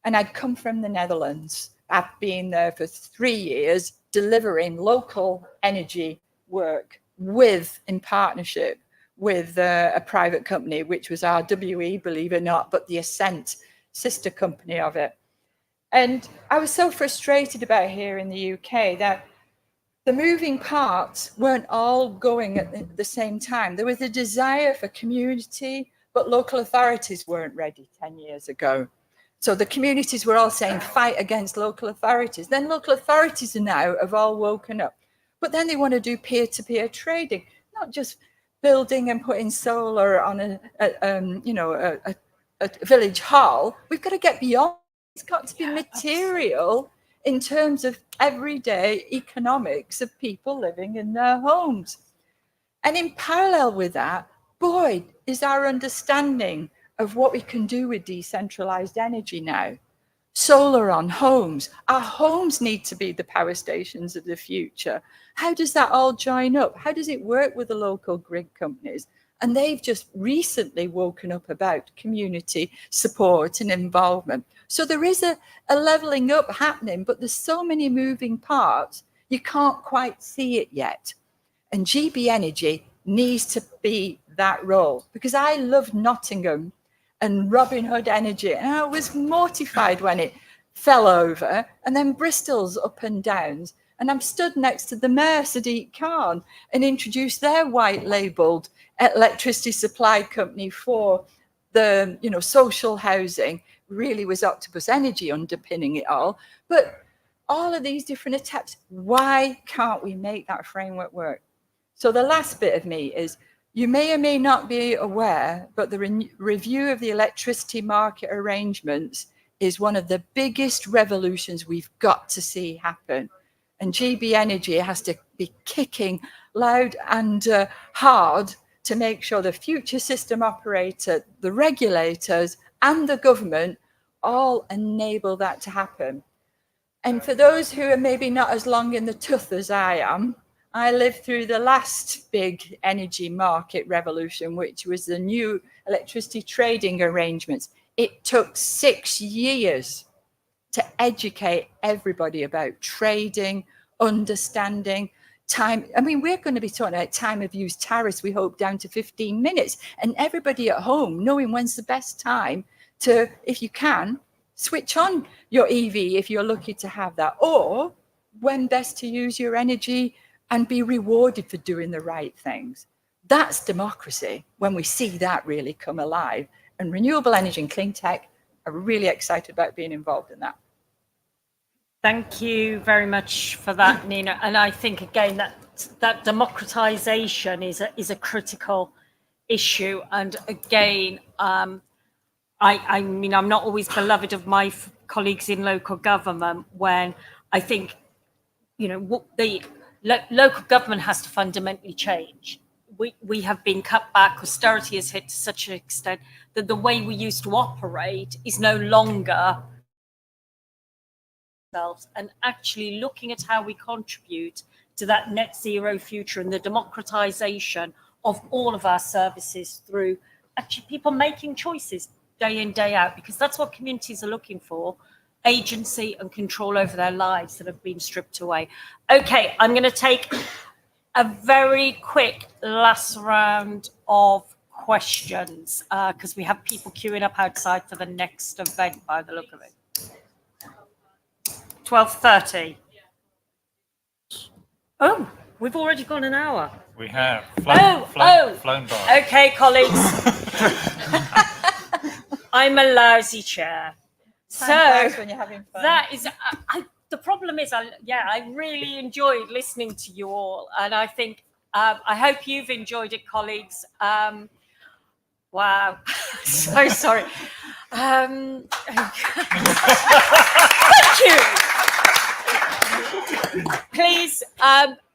and I'd come from the Netherlands. I've been there for 3 years delivering local energy work in partnership with a private company, which was RWE, believe it or not, but the Ascent sister company of it. And I was so frustrated about here in the UK that the moving parts weren't all going at the same time. There was a desire for community, but local authorities weren't ready 10 years ago. So the communities were all saying, fight against local authorities. Then local authorities now have all woken up. But then they want to do peer-to-peer trading, not just building and putting solar on a village hall. We've got to get beyond. It's got to be material in terms of everyday economics of people living in their homes. And in parallel with that, boy, is our understanding of what we can do with decentralized energy now. Solar on homes. Our homes need to be the power stations of the future. How does that all join up? How does it work with the local grid companies? And they've just recently woken up about community support and involvement. So there is a leveling up happening, but there's so many moving parts, you can't quite see it yet. And GB Energy needs to be that role, because I love Nottingham and Robin Hood Energy, and I was mortified when it fell over, and then Bristol's up and downs. And I'm stood next to the mayor, Sadiq Khan, and introduced their white labelled electricity supply company for the social housing. Really was Octopus Energy underpinning it all. But all of these different attempts, why can't we make that framework work? So the last bit of me is, you may or may not be aware, but the review of the electricity market arrangements is one of the biggest revolutions we've got to see happen. And GB Energy has to be kicking loud and hard to make sure the future system operator, the regulators, and the government all enable that to happen. And for those who are maybe not as long in the tooth as I am, I lived through the last big energy market revolution, which was the new electricity trading arrangements. It took 6 years to educate everybody about trading, understanding, time. I mean, we're going to be talking about time of use tariffs, we hope, down to 15 minutes. And everybody at home knowing when's the best time to, if you can, switch on your EV if you're lucky to have that, or when best to use your energy and be rewarded for doing the right things. That's democracy when we see that really come alive. And renewable energy and clean tech are really excited about being involved in that. Thank you very much for that, Nina. And I think again that democratization is a critical issue. And again, I mean, I'm not always beloved of my colleagues in local government when I think, you know, what the local government has to fundamentally change. We have been cut back, austerity has hit to such an extent that the way we used to operate is no longer ourselves, and actually looking at how we contribute to that net zero future and the democratization of all of our services through actually people making choices day in, day out, because that's what communities are looking for, agency and control over their lives that have been stripped away. Okay, I'm going to take a very quick last round of questions because we have people queuing up outside for the next event by the look of it. 12:30. Oh, we've already gone an hour. We have flown by. Okay, colleagues. I'm a lousy chair. Thanks when you're having fun. That is, the problem is, I really enjoyed listening to you all. And I think, I hope you've enjoyed it, colleagues. Wow, so sorry. Thank you. Please,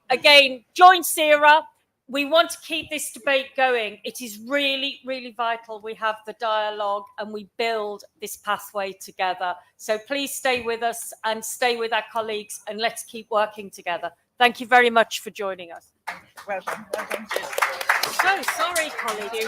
again, join CERA. We want to keep this debate going. It is really, really vital we have the dialogue and we build this pathway together. So please stay with us and stay with our colleagues and let's keep working together. Thank you very much for joining us. Well done. So sorry, colleagues.